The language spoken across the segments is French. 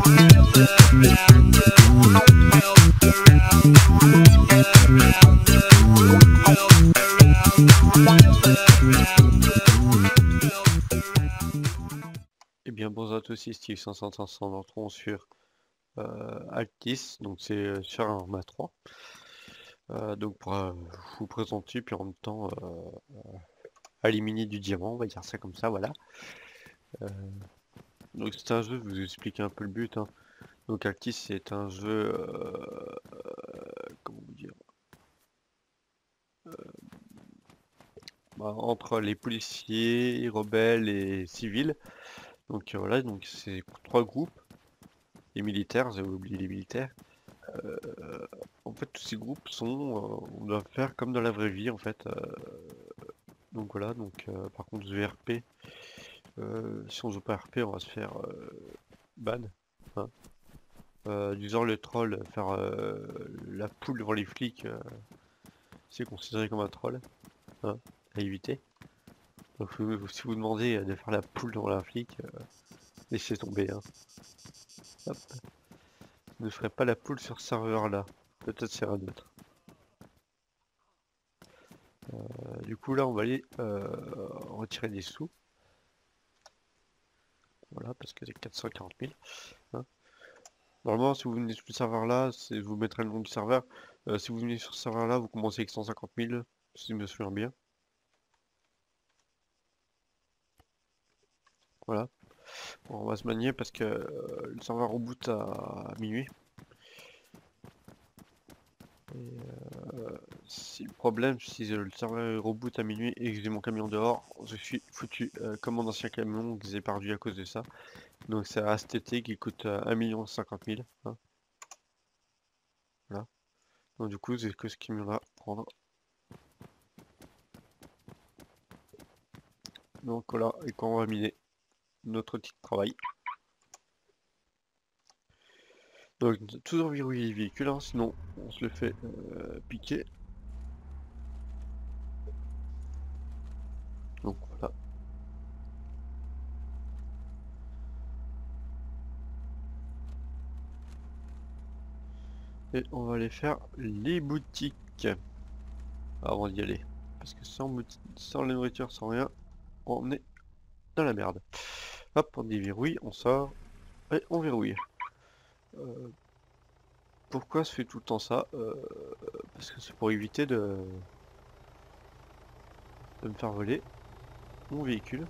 Eh bien bonjour à tous, ici Steve 500 sur Alt 10, donc c'est sur un map 3. Donc pour vous présenter, puis en même temps éliminer du diamant, on va dire ça comme ça, voilà. Donc c'est un jeu, je vais vous expliquer un peu le but, hein. Donc Altis c'est un jeu, comment vous dire, entre les policiers, rebelles et civils. Donc voilà, donc c'est trois groupes. Les militaires, j'avais oublié les militaires. En fait, tous ces groupes sont, on doit faire comme dans la vraie vie en fait. Donc voilà, donc par contre le RP, si on joue pas RP, on va se faire ban. Hein. Du genre le troll, faire la poule devant les flics, c'est considéré comme un troll, hein, à éviter. Donc si vous demandez de faire la poule devant un flic, laissez tomber. Hein. Hop. Ne ferai pas la poule sur ce serveur là, peut-être c'est un autre. Du coup là on va aller retirer des sous. Voilà, parce que c'est 440 000. Hein. Normalement, si vous venez sur ce serveur là, vous mettrez le nom du serveur. Si vous venez sur ce serveur là, vous commencez avec 150 000, si je me souviens bien. Voilà. Bon, on va se manier parce que le serveur reboot à minuit. Et, si le problème, si le serveur reboot à minuit et que j'ai mon camion dehors, je suis foutu comme mon ancien camion que j'ai perdu à cause de ça. Donc c'est un ASTT qui coûte 1 50 000. Hein. Voilà. Donc du coup, c'est que ce camion là prendre. Donc voilà, et quand on va miner notre outil de travail. Donc toujours verrouiller les véhicules, hein, sinon on se le fait piquer. Donc voilà. Et on va aller faire les boutiques avant d'y aller. Parce que sans la nourriture, sans rien, on est dans la merde. Hop, on déverrouille, on sort et on verrouille. Pourquoi se fait tout le temps ça? Parce que c'est pour éviter de me faire voler mon véhicule.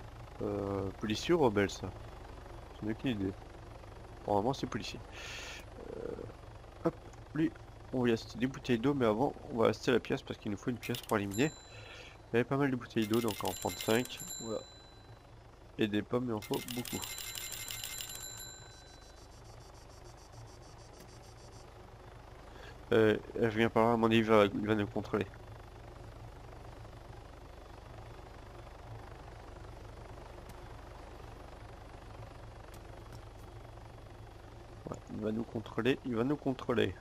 Policier ou rebelle ça? J'en ai aucune idée. Normalement c'est policier. Hop, lui, on va y acheter des bouteilles d'eau, mais avant on va acheter la pièce parce qu'il nous faut une pièce pour éliminer. Il y avait pas mal de bouteilles d'eau, donc on va en prendre 5. Voilà. Et des pommes, il en faut beaucoup. Je viens par là, à mon avis, il va nous contrôler. Ouais, il va nous contrôler, il va nous contrôler.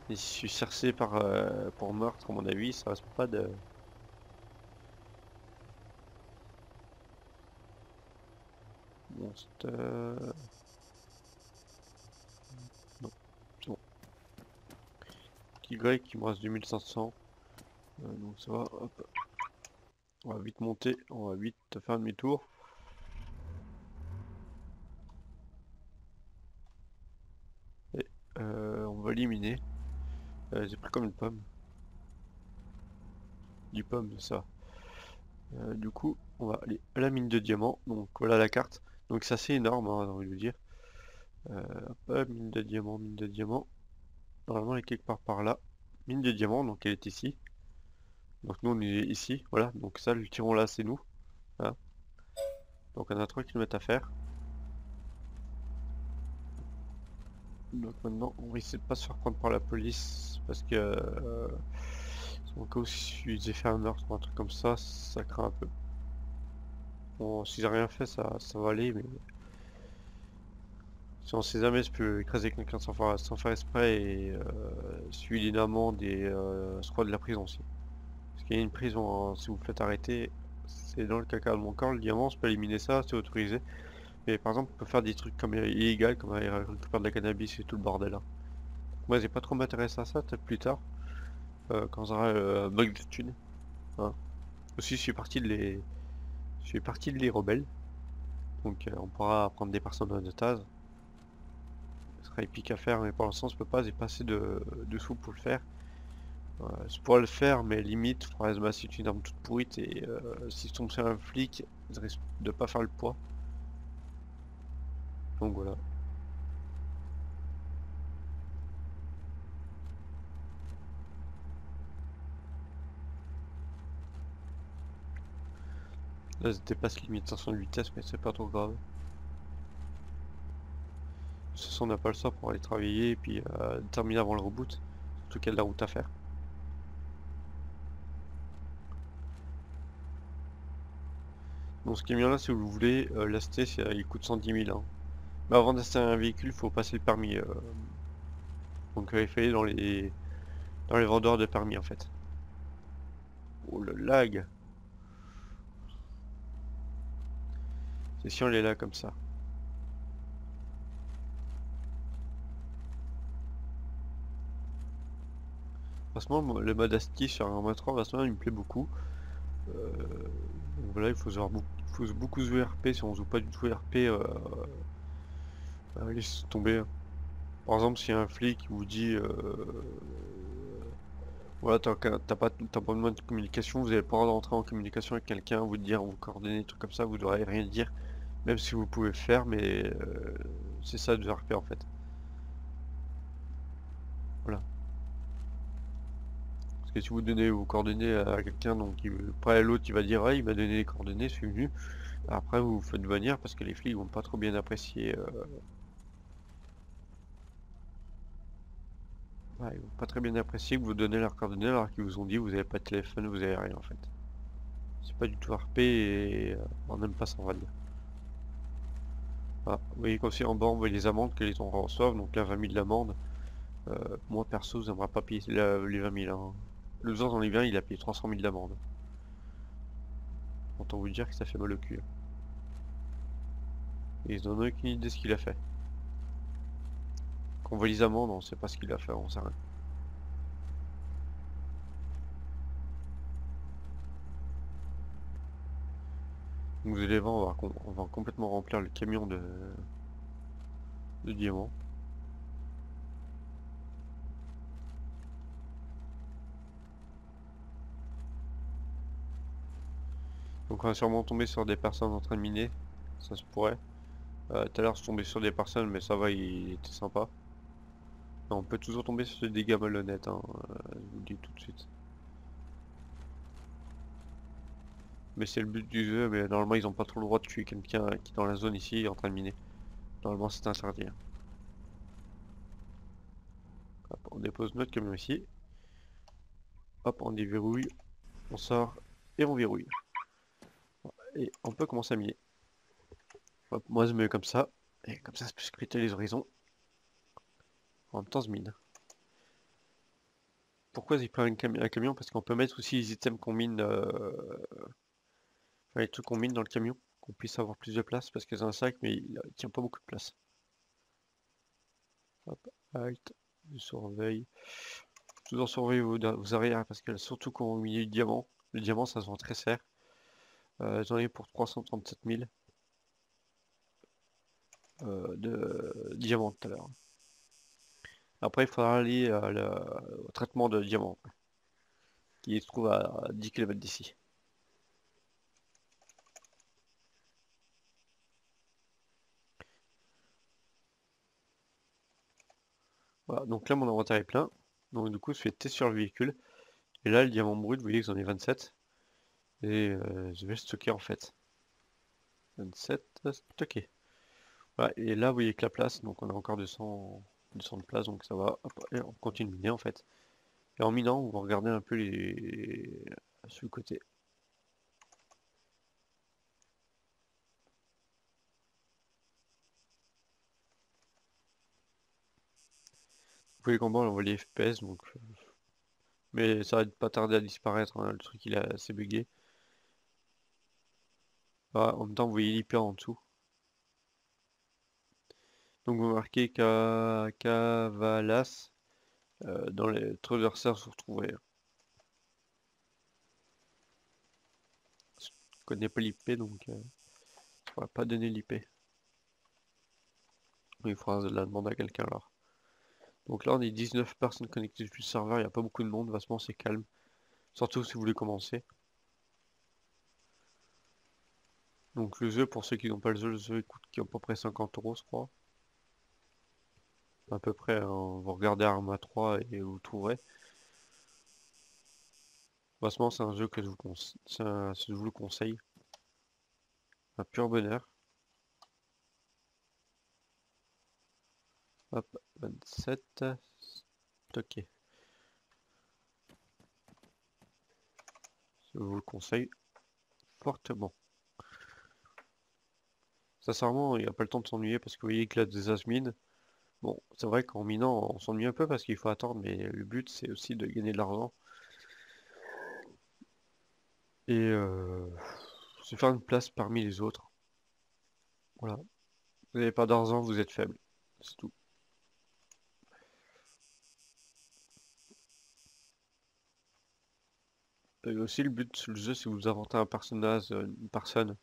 Et si je suis cherché pour meurtre, à mon avis, ça reste pas de... Monstre... Non, c'est bon. Petit grec, il me reste 2500. Donc ça va, hop. On va vite monter, on va vite faire demi-tour. Et on va éliminer. J'ai pris comme une pomme. 10 pommes, ça. Du coup, on va aller à la mine de diamants. Donc voilà la carte. Donc c'est assez énorme, hein, j'ai envie de vous dire. Hop, mine de diamants, mine de diamants. Normalement elle est quelque part par là. Mine de diamants, donc elle est ici. Donc nous on est ici, voilà. Donc ça, le tiron là, c'est nous. Voilà. Donc on a 3 km à faire. Donc maintenant, on va essayer de pas se faire prendre par la police. Parce que... au cas où si j'ai fait un meurtre ou un truc comme ça craint un peu. Bon, si j'ai rien fait, ça va aller, mais... Si on sait jamais, je peux écraser quelqu'un sans faire exprès et suivre une amende et je crois de la prison aussi. Parce qu'il y a une prison, hein, si vous vous faites arrêter, c'est dans le caca de mon corps, le diamant, je peux éliminer ça, c'est autorisé. Mais par exemple, on peut faire des trucs comme illégal, comme récupérer de la cannabis et tout le bordel là. Moi, j'ai pas trop m'intéresser à ça, peut-être plus tard, quand j'aurai bug de thunes. Hein. Aussi, je suis parti de les rebelles, donc on pourra prendre des personnes en otage. Ce sera épique à faire, mais pour l'instant, je peux pas, j'ai pas assez de sous pour le faire. Je pourrais le faire, mais limite, il faudrait se masser une arme toute pourrite et si je tombe sur un flic, je risque de pas faire le poids. Donc voilà. Là, je dépasse limite 500 de vitesse, mais c'est pas trop grave. De toute façon, on n'a pas le choix pour aller travailler et puis terminer avant le reboot. Surtout qu'il y a de la route à faire. Donc ce camion là, si vous le voulez l'acheter, il coûte 110 000 hein. Mais avant d'acheter un véhicule, il faut passer le permis. Donc il faut aller dans les vendeurs de permis en fait. Oh le lag! C'est si on est là comme ça. Franchement, le mode ASCII sur un 3 franchement, il me plaît beaucoup. Donc voilà, il faut beaucoup jouer RP. Si on joue pas du tout RP, laisse tomber. Hein. Par exemple, si un flic vous dit voilà, t'as pas besoin de communication, vous avez pas le droit d'entrer en communication avec quelqu'un, vous dire vos coordonnées, des trucs comme ça, vous devrez rien dire, même si vous pouvez le faire, mais c'est ça du RP en fait. Voilà. Parce que si vous donnez vos coordonnées à quelqu'un, donc après l'autre il va dire ouais, il m'a donné les coordonnées, je suis venu. Après vous vous faites venir parce que les flics vont pas trop bien apprécier. Ouais, ils vont pas très bien apprécier que vous donnez leurs coordonnées alors qu'ils vous ont dit vous avez pas de téléphone, vous avez rien en fait. C'est pas du tout RP et on n'aime pas ça on va dire. Ah, vous voyez qu'aussi en bas on voit les amendes que les gens reçoivent, donc là 20 000 d'amende. Moi perso j'aimerais pas payer les 20 000 hein. Le jour j'en ai bien il a payé 300 000 d'amende. Autant vous dire que ça fait mal au cul. Et ils n'en ont aucune idée de ce qu'il a fait. Quand on voit les amendes on sait pas ce qu'il a fait, on sait rien. Donc vous allez voir on va complètement remplir le camion de diamants. Donc on va sûrement tomber sur des personnes en train de miner, ça se pourrait. Tout à l'heure je suis tombé sur des personnes mais ça va, il était sympa. Non, on peut toujours tomber sur des dégâts malhonnêtes, hein, je vous le dis tout de suite. Mais c'est le but du jeu, mais normalement ils ont pas trop le droit de tuer quelqu'un qui est dans la zone ici en train de miner. Normalement c'est interdit. Hein. Hop, on dépose notre camion ici. Hop, on déverrouille, on sort et on verrouille. Et on peut commencer à miner. Hop, moi je me mets comme ça, et comme ça je peux scruter les horizons. En même temps je mine. Pourquoi j'ai pris un camion? Parce qu'on peut mettre aussi les items qu'on mine, enfin, les trucs qu'on mine dans le camion, qu'on puisse avoir plus de place, parce que c'est un sac, mais il tient pas beaucoup de place. Hop, halt, je surveille. Toujours surveiller vos arrières, parce que surtout quand on mine du diamant, le diamant ça se vend très cher. J'en ai pour 337 000 de diamants tout à l'heure. Après, il faudra aller au traitement de diamant, qui se trouve à 10 km d'ici. Voilà, donc là mon inventaire est plein. Donc du coup je fais test sur le véhicule. Et là le diamant brut, vous voyez que j'en ai 27. Et je vais le stocker en fait. 27 stocké. Voilà, et là vous voyez que la place, donc on a encore 200 de place, donc ça va. Hop, et on continue de miner en fait. Et en minant, on va regarder un peu les sur le côté. Vous voyez qu'en bas on voit les FPS, donc mais ça va pas tarder à disparaître, hein, le truc il est assez bugué. Voilà, en même temps vous voyez l'IP en dessous. Donc vous marquez Cavalas dans les traverseurs vous retrouverez. Je connais pas l'IP donc je pourrais pas donner l'IP. Il faudra la demander à quelqu'un alors. Donc là on est 19 personnes connectées depuis le serveur, il n'y a pas beaucoup de monde, vastement c'est calme. Surtout si vous voulez commencer. Donc le jeu, pour ceux qui n'ont pas le jeu coûte à peu près 50 € je crois. À peu près, hein, vous regardez Arma 3 et vous trouverez. Franchement, c'est un jeu que je vous, je vous le conseille. Un pur bonheur. Hop, 27. Ok. Je vous le conseille fortement. Sincèrement, il n'y a pas le temps de s'ennuyer parce que vous voyez que là, des asmines. Bon, c'est vrai qu'en minant, on s'ennuie un peu parce qu'il faut attendre, mais le but, c'est aussi de gagner de l'argent. Et se faire une place parmi les autres. Voilà. Vous n'avez pas d'argent, vous êtes faible. C'est tout. Et aussi, le but du jeu, c'est vous inventer un personnage, une personne. Donc,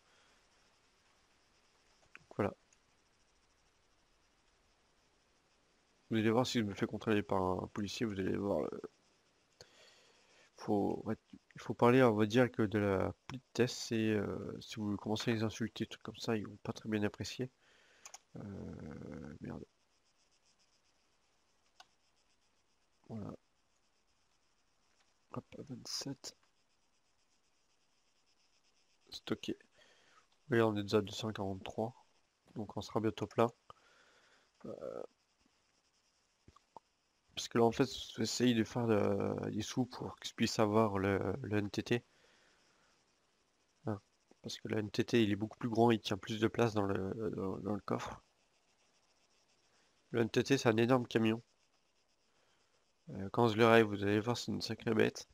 voilà. Vous allez voir si je me fais contrôler par un policier, vous allez voir. Il faut parler, on va dire, que de la politesse et si vous commencez à les insulter, trucs comme ça, ils vont pas très bien apprécier. Merde. Voilà. Hop, 27. Stocké. Et on est déjà à 243. Donc on sera bientôt plein. Parce que là, en fait, j'essaye de faire des sous pour que je puisse avoir le NTT. Hein. Parce que le NTT, il est beaucoup plus grand, il tient plus de place dans le coffre. Le NTT, c'est un énorme camion. Quand je le rêve, vous allez voir, c'est une sacrée bête.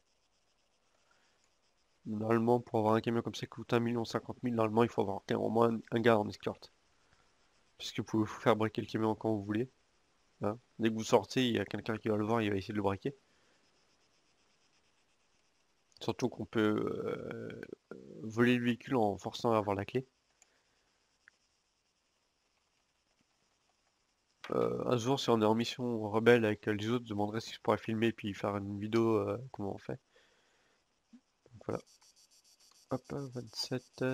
Normalement, pour avoir un camion comme ça qui coûte 1 050 000, normalement, il faut avoir au moins un gars en escorte. Puisque vous pouvez vous faire braquer le camion quand vous voulez. Hein. Dès que vous sortez, il y a quelqu'un qui va le voir, il va essayer de le braquer. Surtout qu'on peut voler le véhicule en forçant à avoir la clé. Un jour, si on est en mission rebelle avec les autres, je demanderai si je pourrais filmer et puis faire une vidéo comment on fait. Donc voilà. Hop, 27,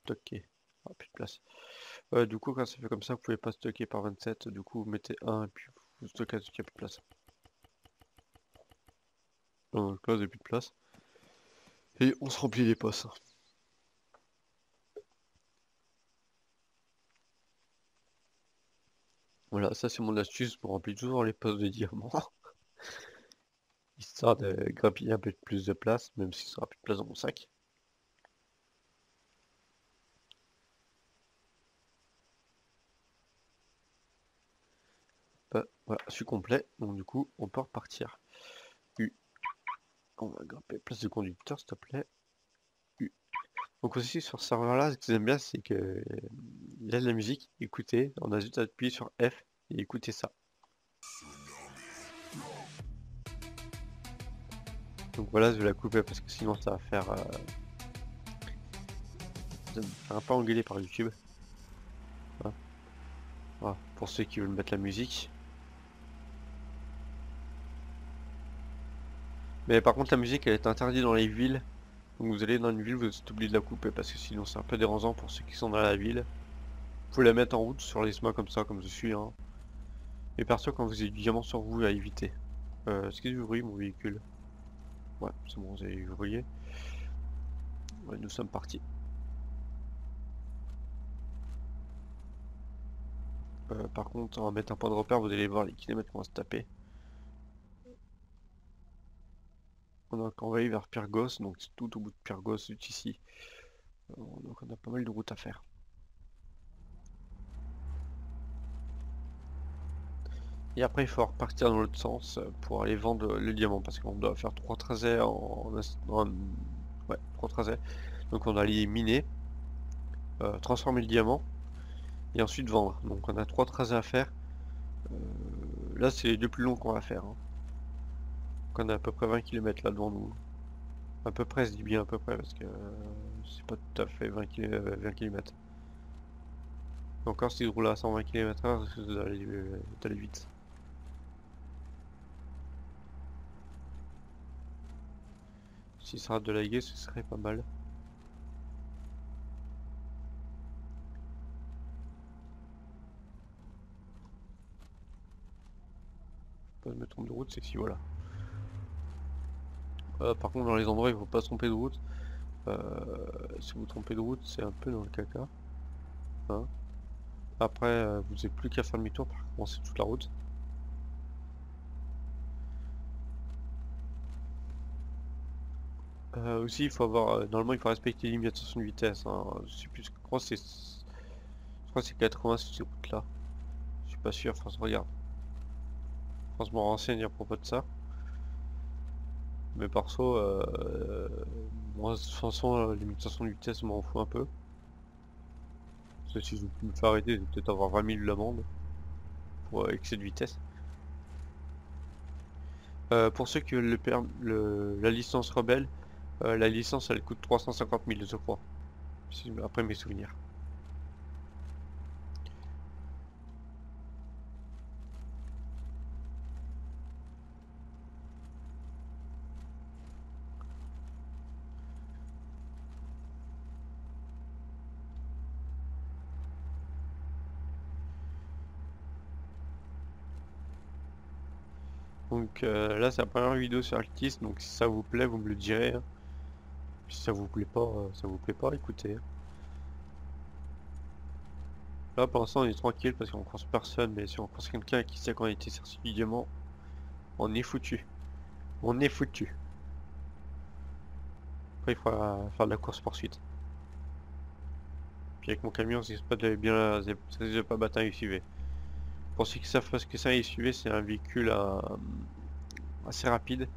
stocké. Ah, plus de place. Du coup, quand ça fait comme ça, vous pouvez pas stocker par 27. Du coup, vous mettez 1 et puis vous stockez ce qu'il n'y a plus de place. Donc là, vous n'avez plus de place. Et on se remplit les postes. Voilà, ça c'est mon astuce pour remplir toujours les postes de diamants. Histoire de grappiller un peu plus de place, même s'il sera plus de place dans mon sac. Voilà, je suis complet, donc du coup, on peut repartir. U. On va grimper place de conducteur, s'il te plaît. U. Donc aussi sur ce serveur-là, ce que j'aime bien, c'est que il y a de la musique. Écoutez, on a juste à appuyer sur F et écoutez ça. Donc voilà, je vais la couper parce que sinon ça va faire, ça va me faire un peu engueuler par YouTube. Hein. Voilà, pour ceux qui veulent mettre la musique. Mais par contre, la musique elle est interdite dans les villes. Donc vous allez dans une ville, vous êtes obligé de la couper parce que sinon c'est un peu dérangeant pour ceux qui sont dans la ville. Vous pouvez la mettre en route sur les chemins comme ça, comme je suis. Hein. Et perso, quand vous avez du diamant sur vous, à éviter. Est-ce qu'il y a du bruit, mon véhicule? Ouais, c'est bon, vous avez voyez. Ouais, nous sommes partis. Par contre, on va mettre un point de repère, vous allez voir les kilomètres qu'on va se taper. On va aller vers Pyrgos, donc c'est tout au bout de Pyrgos, juste ici. Donc on a pas mal de routes à faire. Et après, il faut repartir dans l'autre sens pour aller vendre le diamant, parce qu'on doit faire 3 trajets ouais, 3 trajets. Donc on doit aller miner, transformer le diamant, et ensuite vendre. Donc on a 3 tracés à faire. Là c'est les 2 plus longs qu'on va faire. Hein. Donc on a à peu près 20 km là devant nous. À peu près, je dis bien à peu près parce que c'est pas tout à fait 20 km. Encore s'il roule à 120 km/h, d'aller vite. S'il sera de laguer, ce serait pas mal. Pas me tromper de route, c'est si voilà. Par contre, dans les endroits, il faut pas se tromper de route. Si vous trompez de route, c'est un peu dans le caca. Hein. Après, vous n'avez plus qu'à faire demi-tour pour recommencer toute la route. Aussi, il faut avoir. Normalement, il faut respecter les limitations de vitesse. Hein. Je sais plus, je crois que c'est 80 sur ces routes-là. Je suis pas sûr, faut se regarde. Faut se me renseigne à propos de ça. Mais perso, moi, de toute façon, la limitation de vitesse, je m'en fous un peu. Parce que si je me fais arrêter, je vais peut-être avoir 20 000 d'amende pour excès de vitesse. Pour ceux qui veulent la licence rebelle, la licence elle coûte 350 000 je crois, après mes souvenirs. Donc là c'est la première vidéo sur Altis, donc si ça vous plaît vous me le direz. Hein. Si ça vous plaît pas, écoutez. Là pour l'instant on est tranquille parce qu'on croise personne, mais si on croise quelqu'un qui sait qu'on a été sorti du diamant, on est foutu. On est foutu. Après il faudra faire de la course poursuite. Puis avec mon camion, c'est pas de bien, c'est pas battre un SUV. Pour ceux qui savent ce que c'est un SUV, c'est un véhicule assez rapide.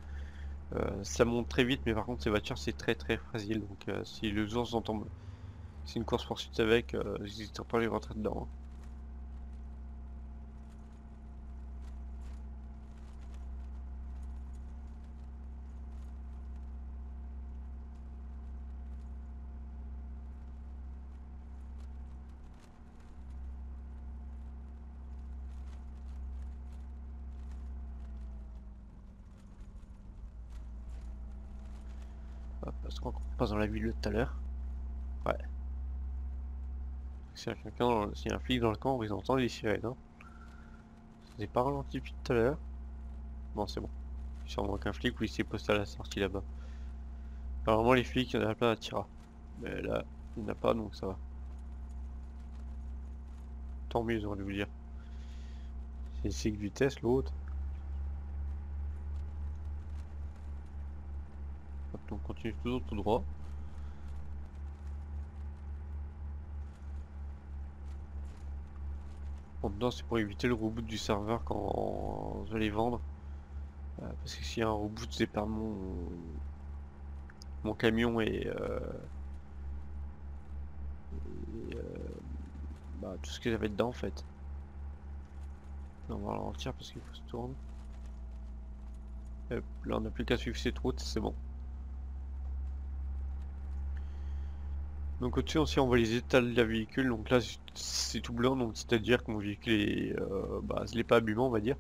Ça monte très vite, mais par contre ces voitures c'est très très fragile. Donc si le jour j'entends tombe, c'est une course poursuite avec, j'hésiterai pas à les rentrer dedans. Hein. Parce qu'on passe dans la ville de tout à l'heure. Ouais. S'il y a un flic dans le camp, on risque d'entendre les sirènes. Hein. C'est pas ralenti depuis tout à l'heure. Bon, c'est bon. Il sûrement qu'un flic ou il s'est posté à la sortie là-bas. Apparemment, les flics, il y en a plein à Tira. Mais là, il n'y en a pas, donc ça va. Tant mieux, j'aurais dû vous dire. C'est que vitesse l'autre. Donc on continue toujours tout droit. En dedans, c'est pour éviter le reboot du serveur quand je vais les vendre. Parce que s'il y a un reboot, c'est perdre mon camion et, bah, tout ce que j'avais dedans en fait. Là, on va ralentir parce qu'il faut se tourner. Là, on n'a plus qu'à suivre cette route, c'est bon. Donc au-dessus aussi on voit les états de la véhicule, donc là c'est tout blanc, donc c'est-à-dire que mon véhicule est, bah, je l'ai pas abîmé on va dire.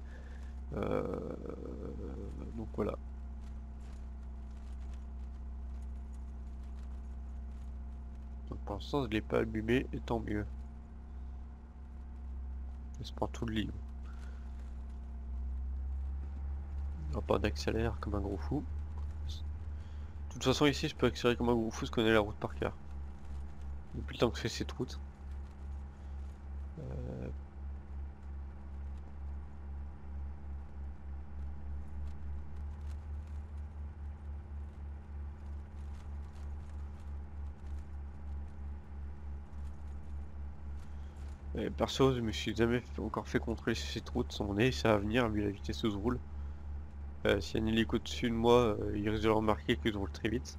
Donc voilà. Donc pour l'instant je l'ai pas abîmé et tant mieux. Je prends tout le livre. Il n'y aura pas d'accélère comme un gros fou. De toute façon ici je peux accélérer comme un gros fou, je connais la route par cœur. Depuis le temps que je fais cette route. Perso, je me suis jamais encore fait contrôler sur cette route sans nez, ça va venir vu la vitesse où je roule. S'il y a un hélico dessus de moi, il risque de le remarquer que je roule très vite.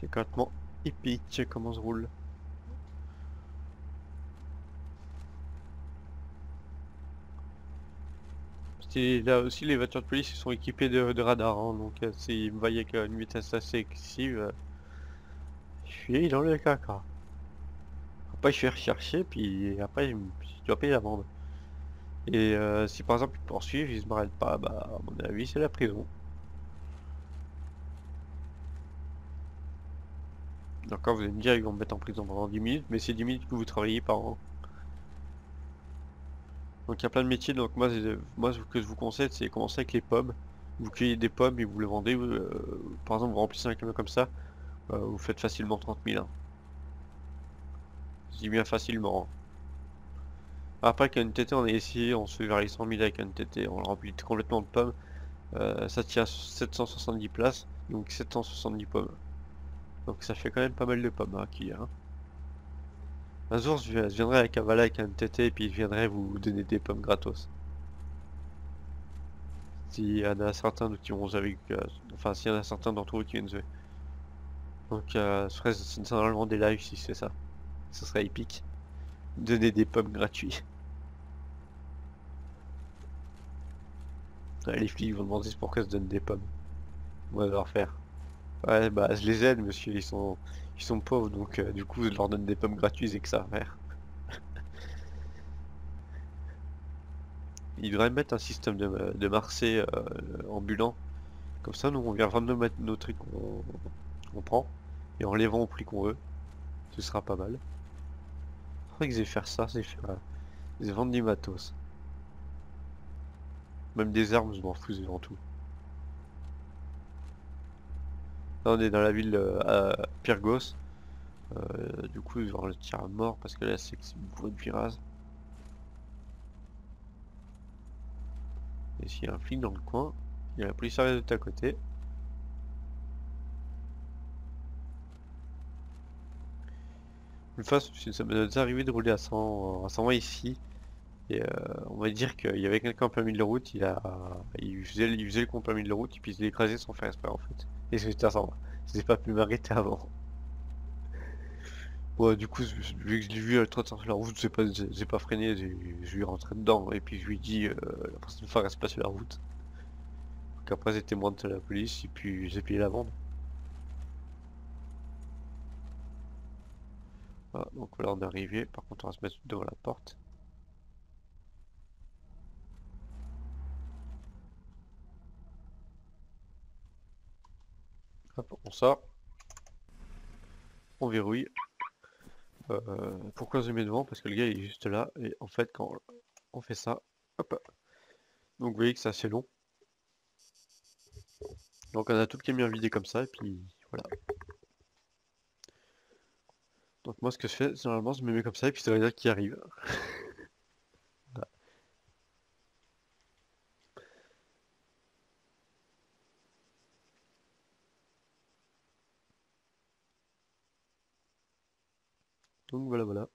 C'est complètement épique comment on se roule. Là aussi, les voitures de police sont équipées de radars, hein, donc s'ils me voient avec une vitesse assez excessive, je suis dans le caca. Après, je vais rechercher, puis après, je dois payer l'amende. Et si par exemple ils me poursuivent, ils se m'arrêtent pas, bah à mon avis, c'est la prison. D'accord, vous allez me dire, ils vont me mettre en prison pendant 10 minutes, mais c'est 10 minutes que vous travaillez par an. Donc il y a plein de métiers, donc moi ce que je vous conseille, c'est commencer avec les pommes. Vous cueillez des pommes et vous les vendez. Par exemple, vous remplissez un camion comme ça, vous faites facilement 30 000, hein. Je dis bien facilement, hein. Après qu'un TT, on est ici, on se fait vers les 100 000 avec un TT, on le remplit complètement de pommes. Ça tient 770 places, donc 770 pommes. Donc ça fait quand même pas mal de pommes à cueillir, hein. Un jour, je viendrai à Kavala avec un TT et puis je viendrai vous donner des pommes gratos. S'il y en a certains qui vont avec, enfin s'il y en a certains d'entre vous qui viennent jouer. Donc je ferai normalement des lives si c'est ça. Ce serait épique. Donner des pommes gratuits. Ouais, les flics vont demander pourquoi je donne des pommes. On va leur faire. Ouais bah je les aide monsieur, ils sont pauvres donc du coup je leur donne des pommes gratuites et que ça à faire. Ils devraient mettre un système de marché ambulant. Comme ça nous on vient vendre nos trucs qu'on prend et on les vend au prix qu'on veut. Ce sera pas mal. Faudrait qu'ils aient faire ça, c'est faire, ils vendent du matos. Même des armes, je m'en fous, je vends tout. Là, on est dans la ville à Pyrgos. Du coup, je vais le tir à mort parce que là, c'est que c'est bourré de virage. Et s'il y a un flic dans le coin, il y a la police arrive de à côté. Une fois, ça m'est déjà arrivé de rouler à 120 ici. Et on va dire qu'il y avait quelqu'un en plein milieu de la route, il faisait le con en plein milieu de la route, et puis il s'est écrasé sans faire exprès en fait. Et c'était à 120. C'était pas pu m'arrêter avant. Ouais, du coup, vu que je l'ai vu à sur la route, j'ai pas freiné, je lui ai rentré dedans, et puis je lui ai dit, la prochaine fois, reste pas sur la route. Donc après, j'ai témoin de la police, et puis j'ai payé l'amende. Voilà, donc voilà, on est arrivé. Par contre, on va se mettre devant la porte. Hop, on sort, on verrouille. Pourquoi je mets devant? Parce que le gars il est juste là, et en fait, quand on fait ça, hop, donc vous voyez que c'est assez long. Donc on a tout le camion vidé comme ça, et puis voilà. Donc moi, ce que je fais, généralement, je me mets comme ça, et puis c'est le gars qui arrive. Voilà. Donc voilà, voilà.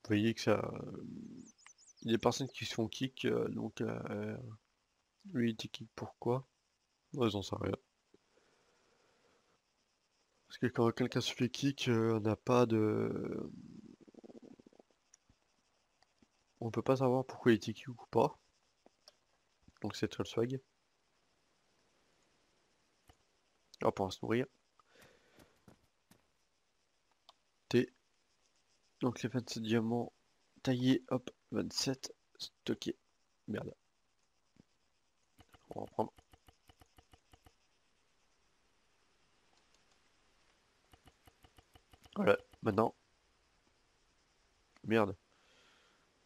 Vous voyez que ça... Il y a des personnes qui se font kick, donc lui il était kick pourquoi? Moi j'en sais rien. Parce que quand quelqu'un se fait kick, on n'a pas de... On peut pas savoir pourquoi il était kick ou pas. Donc c'est très le swag. Hop, on va se nourrir. T. Donc les 27 diamants taillés, hop, 27 stockés. Merde. On va reprendre. Voilà, maintenant. Merde.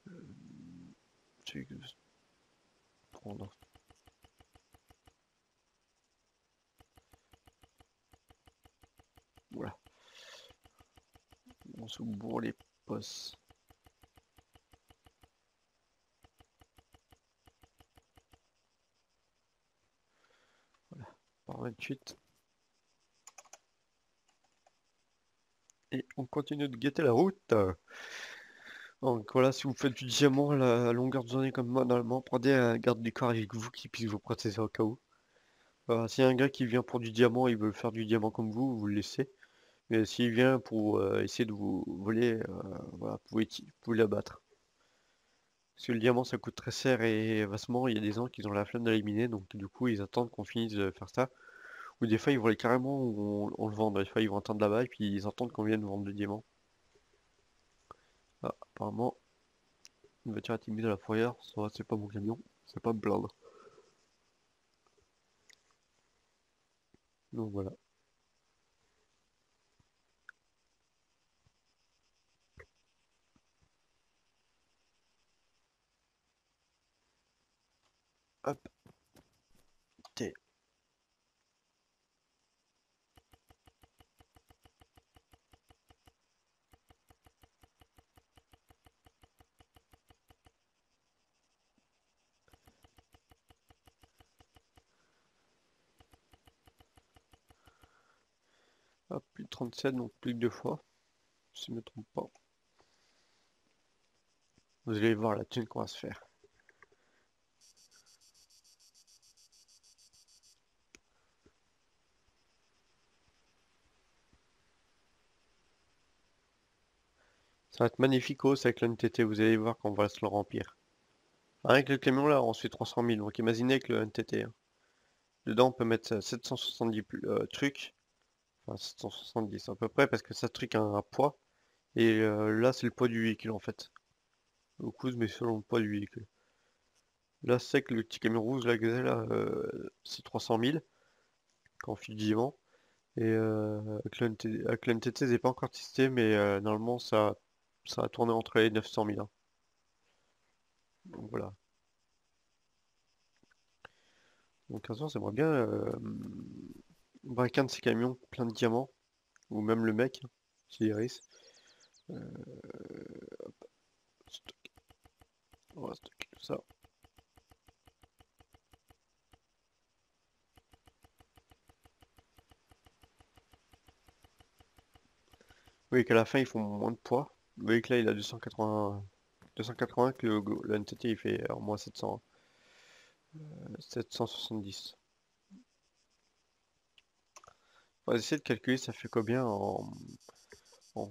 Je vais prendre. Voilà. On se bourre les posses. Voilà. Par 28. Et on continue de guetter la route. Donc voilà, si vous faites du diamant à la longueur de journée comme moi, normalement, prenez un garde du corps avec vous qui puisse vous protéger au cas où. Voilà, s'il y a un gars qui vient pour du diamant, il veut faire du diamant comme vous le laissez. Mais s'il vient pour essayer de vous voler, voilà, vous pouvez l'abattre. Parce que le diamant ça coûte très cher et vastement, il y a des gens qui ont la flemme de l'éliminer, donc du coup ils attendent qu'on finisse de faire ça. Ou des fois ils vont aller carrément où on le vend, des fois ils vont attendre là-bas et puis ils attendent qu'on vienne vendre le diamant. Ah, apparemment, une voiture a été mise à la fourrière, ça va, c'est pas mon camion, c'est pas me plaindre. Donc voilà. Hop, T. Hop, plus de 37, donc plus que 2 fois, si je me trompe pas. Vous allez voir la thune qu'on va se faire. Ça va être magnifique aussi avec l'NTT, vous allez voir quand on va se le remplir. Avec le camion là, on se fait 300 000, donc imaginez avec le NTT. Hein. Dedans, on peut mettre 770 trucs, enfin 770 à peu près, parce que ça truc a un poids. Et là, c'est le poids du véhicule en fait. Au coup, mais selon le poids du véhicule. Là, c'est que le petit camion rouge là, que j'ai là, c'est 300 000 quand on fait du diamant. Et avec le NTT, j'ai pas encore testé, mais normalement, ça a tourné entre les 900 000. Hein. Donc voilà. Donc un jour, j'aimerais bien braquer un de ces camions plein de diamants, ou même le mec, hein, chez Iris. Euh, on va stocker tout ça. Vous voyez qu'à la fin, ils font moins de poids. Vous voyez que là, il a 280 que le NTT, il fait en moins 700, 770. On va essayer de calculer, ça fait combien en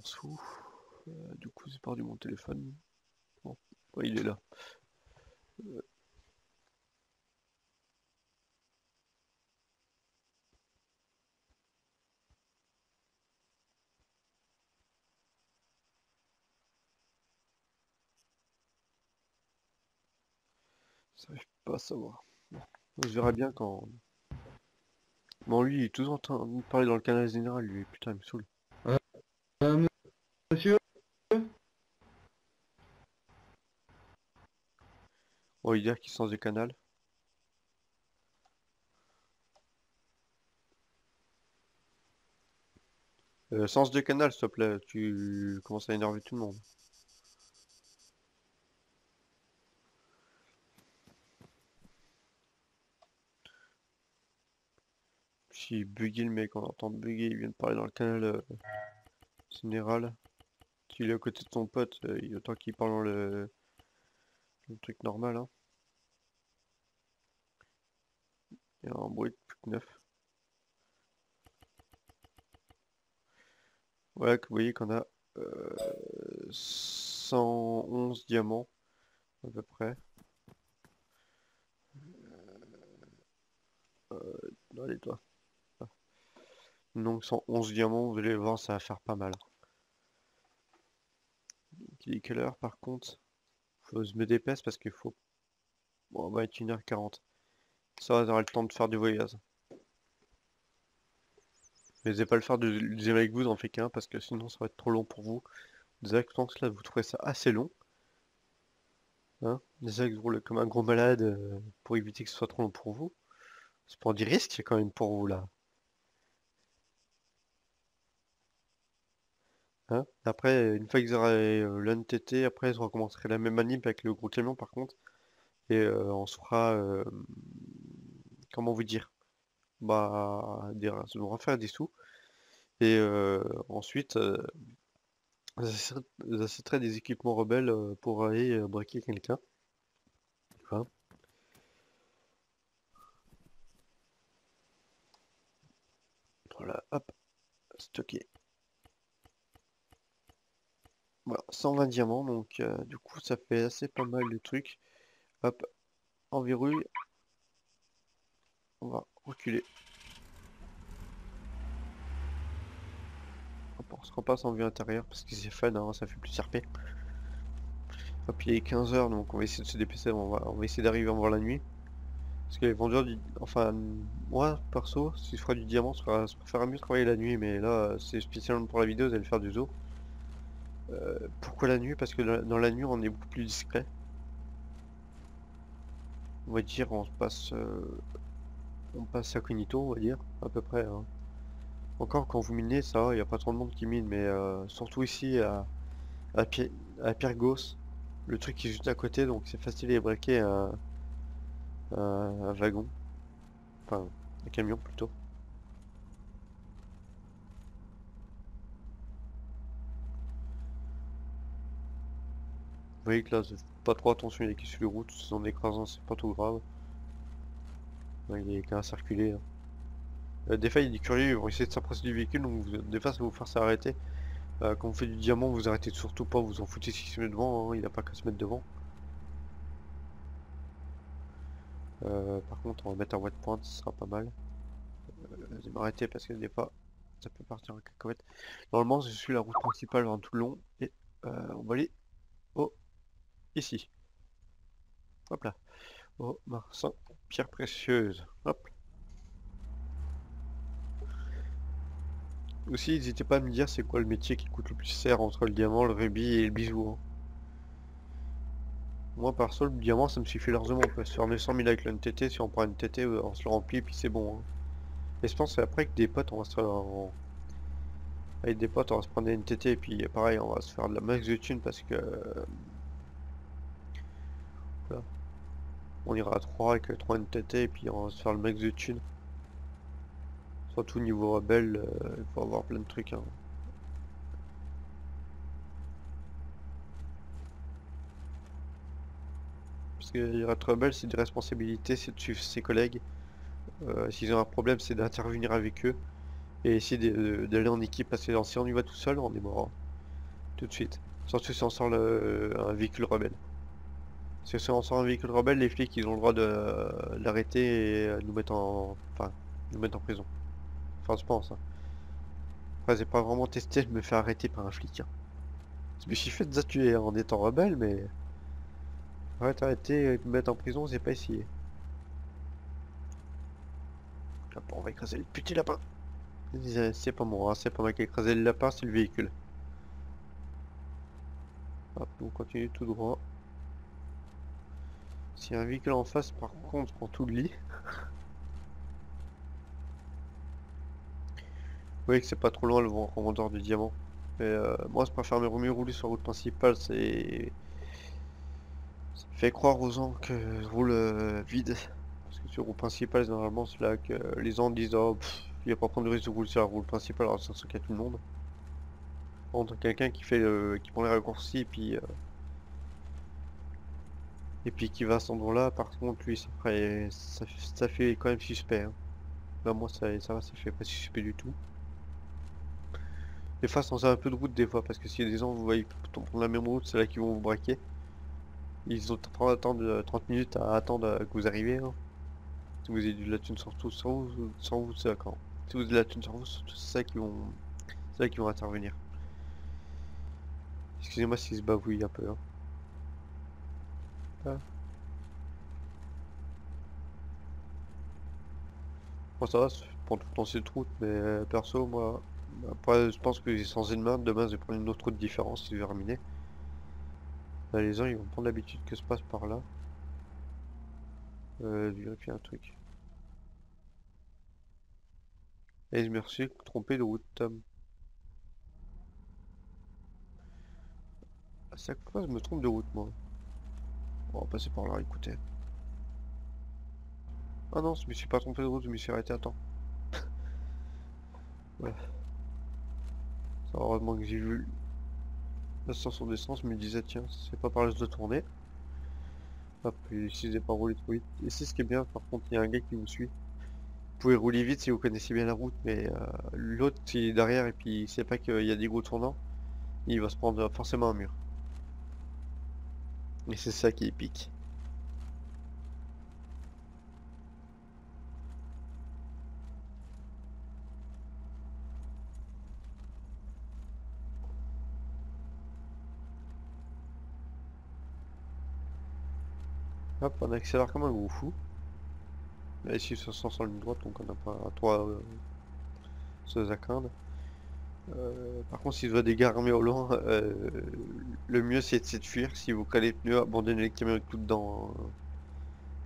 sous. Du coup, c'est perdu mon téléphone. Bon, ouais, il est là. Ça arrive pas à savoir. Je verrai bien quand. Bon, lui, il est toujours en train de parler dans le canal général, lui. Putain, il me saoule. Euh, euh, monsieur? On va lui dire qu'il change de canal. Sens de canal, s'il te plaît. Tu commences à énerver tout le monde. Si buggy le mec, on entend bugger, il vient de parler dans le canal général. S'il est à côté de son pote, il autant qu'il parle dans le truc normal. Hein. Il y a un bruit de plus neuf. Ouais, que vous voyez qu'on a 111 diamants à peu près. Allez toi. Ah. Donc 111 diamants, vous allez voir, ça va faire pas mal. Il est quelle heure par contre? Faut que je me dépêche parce qu'il faut. Bon, on va être 1h40. Ça va, j'aurai le temps de faire du voyage. Mais je vais pas le faire du deuxième avec vous, j'en fais qu'un parce que sinon ça va être trop long pour vous. Déjà que je pense que là vous trouvez ça assez long. Hein? Déjà que je roule comme un gros malade pour éviter que ce soit trop long pour vous. C'est pour du risque quand même pour vous là. Hein? Après, une fois que j'aurai l'NTT, après je recommencerai la même manip avec le gros camion par contre. Et on se fera... comment vous dire? Bah, on va faire des sous. Et ensuite, J'achèterais des équipements rebelles pour aller braquer quelqu'un. Voilà. Voilà, hop, stocké. Voilà, 120 diamants, donc du coup ça fait assez pas mal de trucs. Hop, on verrouille, on va reculer. Hop, on se repasse en vue intérieure parce que c'est fun, hein, ça fait plus RP. Hop, il est 15 h donc on va essayer de se dépêcher, on va essayer d'arriver avant la nuit. Parce que les vendeurs du... Enfin, moi, perso, si je ferais du diamant, je préférerais mieux travailler la nuit, mais là, c'est spécialement pour la vidéo, vous allez faire du zoo. Pourquoi la nuit? Parce que dans la nuit, on est beaucoup plus discret. On va dire, on passe incognito, on va dire, à peu près, hein. Encore, quand vous minez, ça va, il n'y a pas trop de monde qui mine, mais surtout ici, à, Pi- à Pyrgos, le truc qui est juste à côté, donc c'est facile de braquer un wagon, enfin, un camion plutôt. Vous voyez que là, faites pas trop attention, il est qui sur les routes, en écrasant, c'est pas trop grave. Ouais, il est qu'à circuler, hein. Des fois, il y a des curieux, ils vont essayer de s'approcher du véhicule, donc des fois, ça va vous faire s'arrêter. Quand vous faites du diamant, vous arrêtez surtout pas, vous en foutez s'il se met devant, hein, il a pas qu'à se mettre devant. Par contre, on va mettre un waypoint, ce sera pas mal. Je vais m'arrêter parce que des fois, ça peut partir en cacahuète. Normalement, je suis la route principale dans tout le long, et on va aller ici. Hop là. Au Marsan, pierre précieuse. Hop. Aussi, n'hésitez pas à me dire c'est quoi le métier qui coûte le plus cher entre le diamant, le rubis et le bijou, hein. Moi, perso, le diamant, ça me suffit largement. On peut se faire 900 000 avec le NTT. Si on prend une TT, on se le remplit et puis c'est bon, hein. Et je pense qu'après, avec des potes, on va se faire... Avec des potes, on va se prendre des NTT et puis pareil, on va se faire de la max de thunes parce que... voilà. On ira à 3 avec 3 NTT et puis on va se faire le max de thunes. Surtout niveau rebelle, il faut avoir plein de trucs, hein. Parce que être rebelle, c'est des responsabilités, c'est de suivre ses collègues. S'ils ont un problème, c'est d'intervenir avec eux. Et essayer d'aller en équipe, parce que si on y va tout seul, on est mort, hein, tout de suite. Surtout si on sort un véhicule rebelle. Parce que si on sort un véhicule rebelle, les flics, ils ont le droit de l'arrêter et nous mettre enfin, nous mettre en prison. Enfin, je pense, hein. Après, j'ai pas vraiment testé de me faire arrêter par un flic, hein. Je me suis fait déjà tuer en étant rebelle, mais... Ouais, t'arrêter et te mettre en prison, j'ai pas essayé. Hop, on va écraser le petit lapin. C'est pas moi, hein, c'est pas moi qui ai écrasé le lapin, c'est le véhicule. Hop, on continue tout droit. S'il y a un véhicule en face, par contre, on prend tout le lit. Vous voyez que c'est pas trop loin le vendeur du diamant. Mais moi, je préfère mieux rouler sur la route principale, ça fait croire aux gens que je roule vide. Parce que sur la route principale, généralement, c'est là que les gens disent oh, il va pas prendre le risque de rouler sur la route principale, alors ça qu'il y a tout le monde. Entre quelqu'un qui prend les raccourcis et puis qui va à cet endroit-là, par contre, lui, ça fait quand même suspect, hein. Bah, moi, ça va, ça fait pas suspect du tout. Des fois, sans un peu de route, des fois, parce que s'il y a des gens, vous voyez, prendre la même route, c'est là qu'ils vont vous braquer. Ils ont attendre 30 minutes à attendre que vous arriviez, hein. Si vous avez de la thune sur tout, sans vous, c'est d'accord. Si vous avez de la thune sur vous, c'est ça qui vont intervenir. Excusez-moi si se bavouille un peu, hein. Ah. Bon, ça va, je prends tout le temps cette route, mais perso, moi, après, je pense que j'ai changé de main. Demain, je vais prendre une autre route différente si je vais terminer. Là, les gens, ils vont prendre l'habitude que je passe par là. Vérifier un truc. Et je me suis trompé de route, Tom. À chaque fois, je me trompe de route, moi. On va passer par là, écoutez. Ah non, je me suis pas trompé de route, je me suis arrêté à temps. Ouais. Ça, heureusement que j'ai vu. La station d'essence me disait tiens, c'est pas par là que je dois tourner. Hop, et si j'ai pas roulé trop vite. Et c'est ce qui est bien, par contre, il y a un gars qui vous suit. Vous pouvez rouler vite si vous connaissez bien la route, mais l'autre il est derrière et puis il sait pas qu'il y a des gros tournants, il va se prendre forcément un mur. Et c'est ça qui est épique. Hop, on accélère comme un gros fou. Là ici ça se sent sur la ligne droite, donc on n'a pas trop choses à craindre. Par contre, si je vois des gars armés au loin, le mieux c'est de fuir. Si vous calez les pneus, abandonnez les camions avec tout dedans, hein.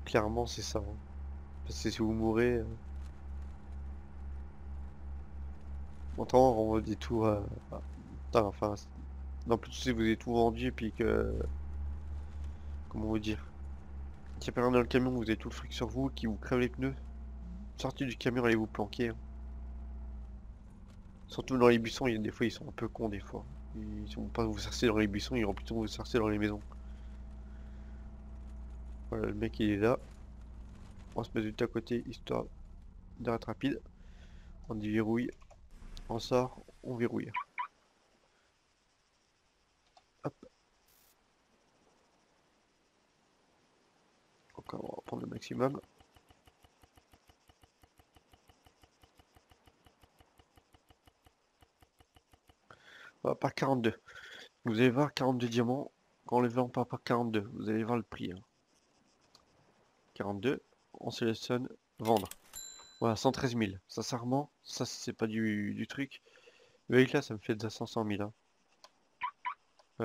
Clairement, c'est ça, hein. Parce que si vous mourrez, autant on dit tout. Putain, enfin, non plus si vous avez tout vendu et puis que, comment vous dire, qu'il n'y a pas rien dans le camion, vous avez tout le fric sur vous, qui vous crève les pneus. Sortez du camion, allez vous planquer, hein. Surtout dans les buissons, il y a des fois ils sont un peu cons des fois. Ils vont pas vous chercher dans les buissons, ils vont plutôt vous chercher dans les maisons. Voilà, le mec il est là. On se met juste à côté histoire d'être rapide. On déverrouille, on sort, on verrouille. Hop. Donc on va prendre le maximum. On va par 42. Vous allez voir 42 diamants. Quand on les vend pas par 42, vous allez voir le prix, hein. 42, on sélectionne vendre. Voilà, 113 000. Sincèrement, ça c'est pas du truc. Mais avec là, ça me fait déjà 500 000, hein.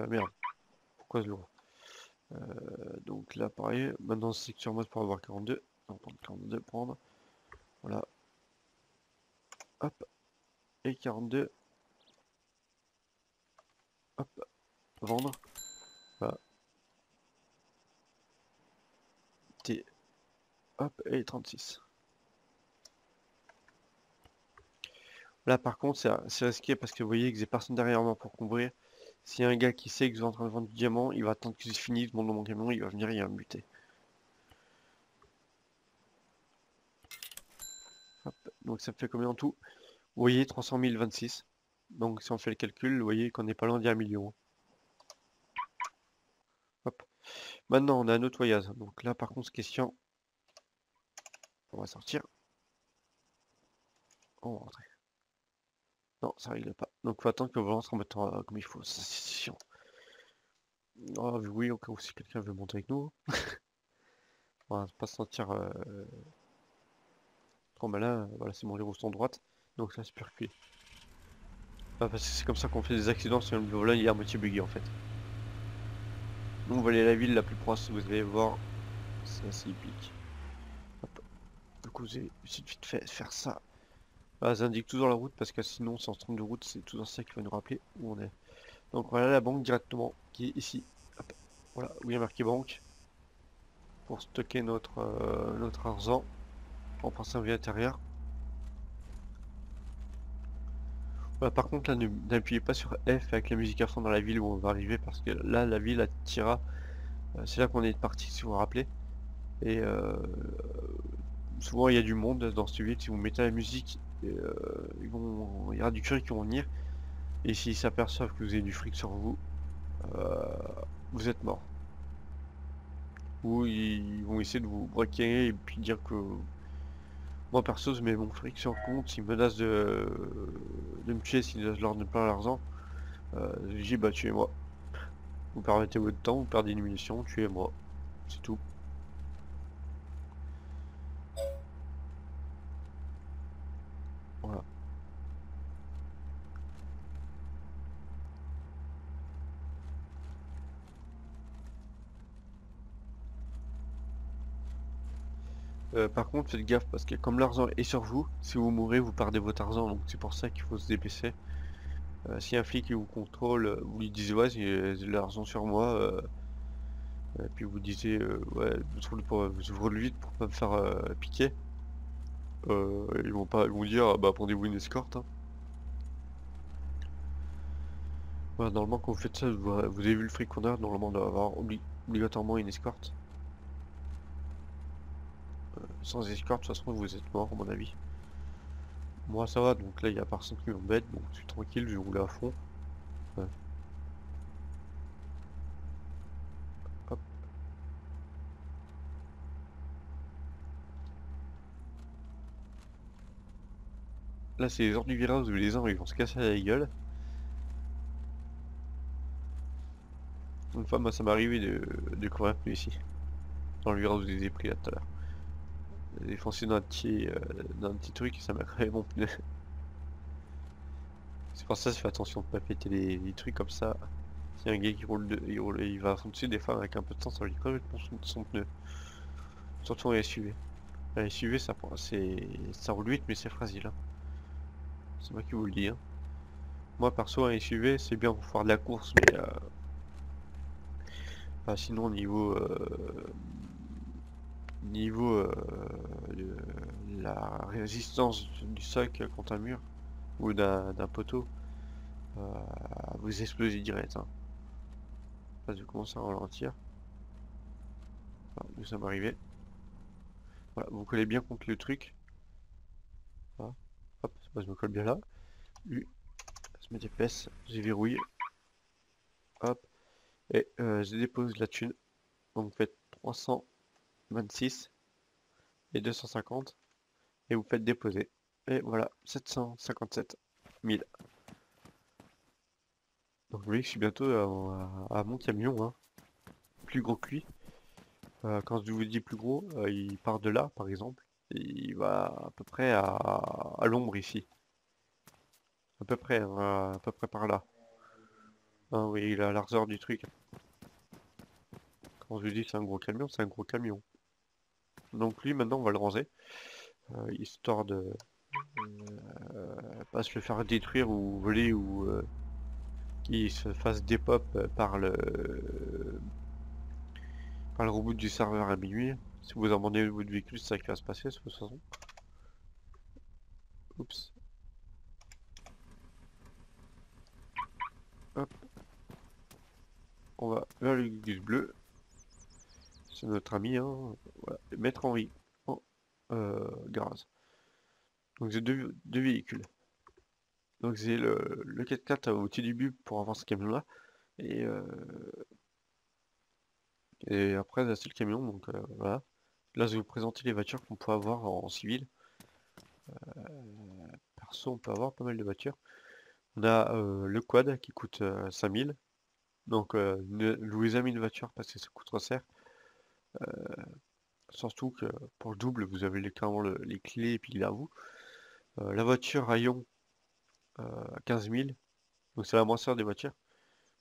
Merde, pourquoi je l'ouvre? Donc là, pareil, maintenant c'est sur mode pour avoir 42. On va prendre 42, prendre. Voilà. Hop. Et 42. Hop. Vendre. Voilà. T. Hop. Et 36. Là, par contre, c'est risqué parce que vous voyez que j'ai personne derrière moi pour couvrir. S'il y a un gars qui sait que je suis en train de vendre du diamant, il va attendre que je finisse de monter mon camion, il va venir, il va me buter. Hop. Donc ça me fait combien en tout? Vous voyez, 300 026. Donc si on fait le calcul, vous voyez qu'on n'est pas loin d'1 million. Hop. Maintenant, on a un autre voyage. Donc là, par contre, question. On va sortir. On va rentrer. Non, ça règle pas. Donc faut attendre que le volant se remette comme il faut. Ça, c'est chiant. Oh, oui, au cas où si quelqu'un veut monter avec nous. On va pas se sentir trop malin. Voilà, c'est mon les roues sont droites. Donc ça, c'est plus reculer. Parce que c'est comme ça qu'on fait des accidents sur le volant, il est à moitié buggy en fait. Nous, on va aller à la ville la plus proche, vous allez voir. C'est assez épique. Hop. Du coup, vous allez vite fait faire ça. Ah, ça indique toujours la route parce que sinon, si on se trompe de route, c'est toujours ça qui va nous rappeler où on est. Donc voilà la banque directement qui est ici. Hop. Voilà, où il y a marqué banque. Pour stocker notre argent en passant via l'intérieur. Voilà, par contre, là, n'appuyez pas sur F avec la musique à fond dans la ville où on va arriver parce que là, la ville attira. C'est là qu'on est parti, si vous vous rappelez. Et souvent, il y a du monde dans cette ville. Si vous mettez la musique, il y aura du curé qui vont venir. Et s'ils s'aperçoivent que vous avez du fric sur vous, vous êtes mort. Ou ils vont essayer de vous braquer et puis dire que moi perso je mets mon fric sur le compte, ils menacent de me tuer si je leur donne pas l'argent. Je dis bah tuez-moi. Vous permettez votre temps, vous perdez une munition, tuez-moi. C'est tout. Voilà. Par contre faites gaffe parce que comme l'argent est sur vous, si vous mourrez vous perdez votre argent, donc c'est pour ça qu'il faut se dépêcher. Si un flic vous contrôle, vous lui dites ouais j'ai l'argent sur moi, et puis vous disiez ouais je roule vite pour pas me faire piquer. Ils vont dire bah prendez-vous une escorte, hein. Voilà, normalement quand vous faites ça, vous avez vu le fric qu'on a, normalement on doit avoir obligatoirement une escorte. Sans escorte, de toute façon vous êtes mort à mon avis. Moi ça va, donc là il y a personne qui m'embête, donc je suis tranquille, je vais rouler à fond. Ouais. Hop. Là c'est les heures du virage où les uns ils vont se casser la gueule. Une fois moi ça m'est arrivé de courir un pneu ici. Dans le virage où je les ai pris là tout à l'heure. J'ai foncé dans un petit truc et ça m'a crevé mon pneu. C'est pour ça que je fais attention de pas péter les trucs comme ça. S'il y a un gars qui il va foncer des fois avec un peu de temps, ça lui complètement son pneu. Surtout en SUV. La SUV ça roule vite mais c'est fragile, hein. C'est moi qui vous le dis, hein. Moi perso un SUV c'est bien pour faire de la course mais bah, sinon niveau la résistance du socle contre un mur ou d'un poteau, euh, vous explosez direct, hein. Là je commence à ralentir. Voilà, nous sommes arrivés. Voilà, vous collez bien contre le truc. Voilà. Hop, moi, je me colle bien là. U, je mets des fesses, j'ai verrouillé. Hop, et je dépose la thune. Donc vous faites 326 et 250 et vous faites déposer. Et voilà, 757 000. Donc vous voyez que je suis bientôt à mon camion, hein. Plus gros que lui. Quand je vous dis plus gros, il part de là par exemple. Et il va à peu près à l'ombre ici. À peu près, hein, à peu près par là. Hein, oui, il a la largeur du truc. Quand je dis c'est un gros camion, c'est un gros camion. Donc lui maintenant on va le ranger. Histoire de pas se le faire détruire ou voler ou qu'il se fasse dépop par le reboot du serveur à minuit. Si vous abandonnez votre véhicule, c'est ça qui va se passer de toute façon. Oups. Hop. On va vers le gus bleu. C'est notre ami, hein. Voilà. Mettre en garage. Donc j'ai deux véhicules. Donc j'ai le 4x4 au-dessus du but pour avoir ce camion là. Et, euh, et après c'est le camion, donc voilà. Là je vais vous présenter les voitures qu'on peut avoir en civil. Perso on peut avoir pas mal de voitures. On a le quad qui coûte 5000. Donc ne louez jamais une voiture parce que ça coûte trop cher. Surtout que pour le double vous avez clairement les clés et puis il est à vous. La voiture Rayon 15 000. Donc c'est la moins chère des voitures.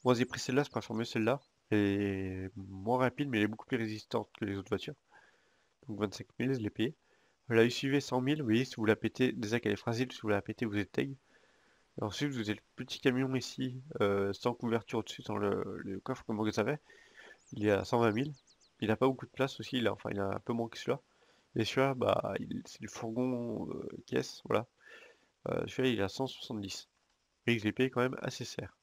Moi j'ai pris celle-là, je préfère mieux celle-là. Elle est moins rapide mais elle est beaucoup plus résistante que les autres voitures. Donc 25 000 je l'ai payé. La SUV 100 000, vous voyez si vous la pétez, déjà qu'elle est fragile, si vous la pétez vous êtes tag. Et ensuite vous avez le petit camion ici, sans couverture au-dessus dans le coffre comme vous savez. Il est à 120 000. Il n'a pas beaucoup de place aussi, enfin il a un peu moins que celui-là. Et celui-là, bah, c'est le fourgon caisse, voilà. Celui-là il est à 170. Et je l'ai payé quand même assez cher.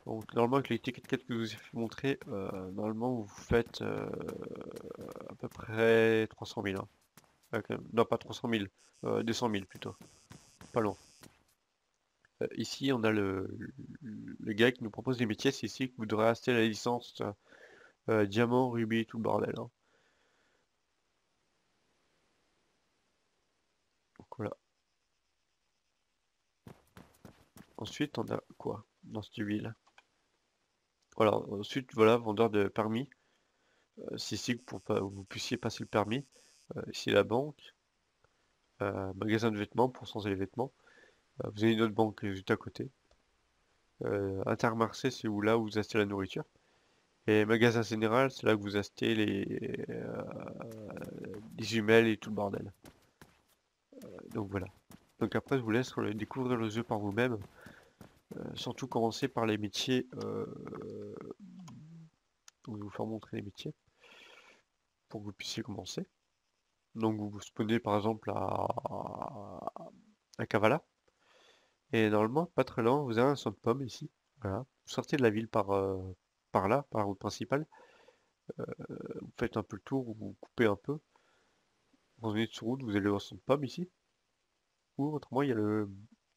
Donc normalement avec les tickets 4 que je vous ai fait montrer, normalement vous faites à peu près 300 000, hein. Quand même. Non pas 300 000, 200 000 plutôt, pas loin. Ici on a le gars qui nous propose des métiers, c'est ici que vous devrez acheter la licence diamant, rubis, tout le bordel, hein. Donc voilà. Ensuite on a quoi dans cette ville? Voilà, ensuite voilà, vendeur de permis. C'est ici que pour pas vous puissiez passer le permis. Ici la banque. Magasin de vêtements pour changer les vêtements. Vous avez une autre banque juste à côté. Intermarché, c'est où là où vous achetez la nourriture. Et magasin général, c'est là que vous achetez les jumelles et tout le bordel. Donc voilà. Donc après, je vous laisse découvrir le jeu par vous-même. Surtout commencer par les métiers. Donc je vais vous faire montrer les métiers pour que vous puissiez commencer. Donc vous vous spawnez par exemple à Kavala. Et normalement, pas très loin, vous avez un champ de pommes ici. Voilà. Vous sortez de la ville par là, par la route principale. Vous faites un peu le tour, vous coupez un peu. Vous venez sur route, vous allez voir son pomme ici. Ou autrement, il y a le...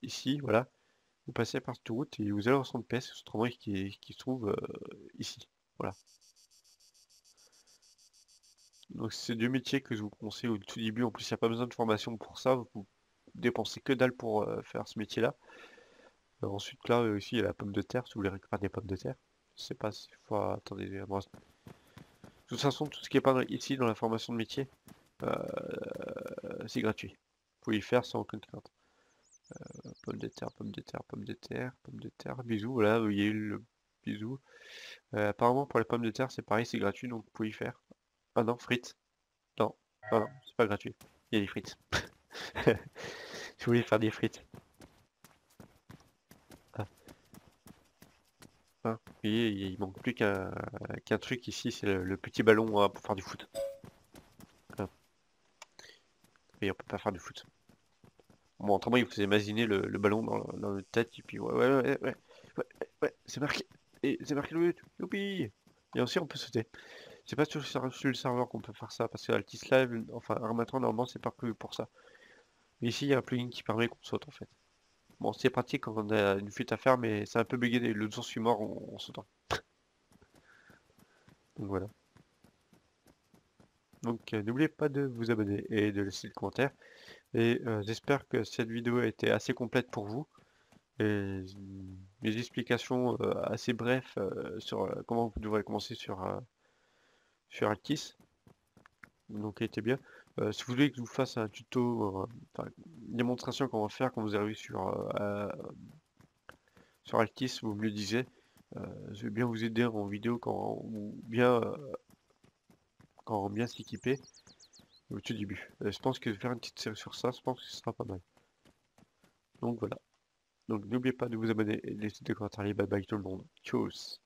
Ici, voilà. Vous passez par cette route et vous allez au centre PS, autrement qui se trouve ici. Voilà. Donc c'est deux métiers que je vous conseille au tout début. En plus, il n'y a pas besoin de formation pour ça. Vous dépensez que dalle pour faire ce métier-là. Ensuite, là aussi, il y a la pomme de terre, si vous voulez récupérer des pommes de terre. Je sais pas s'il faut... Attendez, moi, de toute façon, tout ce qui est pas ici dans la formation de métier, euh, c'est gratuit. Vous pouvez y faire sans aucune crainte. Pomme de terre, pomme de terre, pomme de terre, pomme de terre, bisous, voilà, il y a eu le bisou. Apparemment pour les pommes de terre c'est pareil, c'est gratuit donc vous pouvez y faire. Ah non, frites. Non, non, c'est pas gratuit. Il y a des frites. Si vous voulez faire des frites. Ah, ah, vous voyez, il manque plus qu'un truc ici, c'est le petit ballon pour faire du foot. Ah, et on peut pas faire du foot. Bon, autrement, il faut imaginer le ballon dans notre tête, et puis ouais, c'est marqué. Et c'est marqué le but. Youpi! Et aussi, on peut sauter. C'est pas sur le serveur qu'on peut faire ça, parce que Altis Live, enfin Armatron, normalement, c'est pas prévu pour ça. Mais ici, il y a un plugin qui permet qu'on saute, en fait. Bon, c'est pratique quand on a une fuite à faire, mais c'est un peu bugué. L'autre jour, je suis mort en sautant. Donc voilà. Donc n'oubliez pas de vous abonner et de laisser le commentaire. Et j'espère que cette vidéo a été assez complète pour vous. Et mes explications assez brèves sur comment vous devrez commencer sur Altis. Donc elle était bien. Si vous voulez que je vous fasse un tuto, enfin, une démonstration comment faire quand vous arrivez sur Altis, vous me le disiez. Je vais bien vous aider en vidéo quand bien s'équiper au tout début. Je pense que faire une petite série sur ça, je pense que ce sera pas mal. Donc voilà. Donc n'oubliez pas de vous abonner et de laisser des commentaires. Bye bye tout le monde. Tchuss.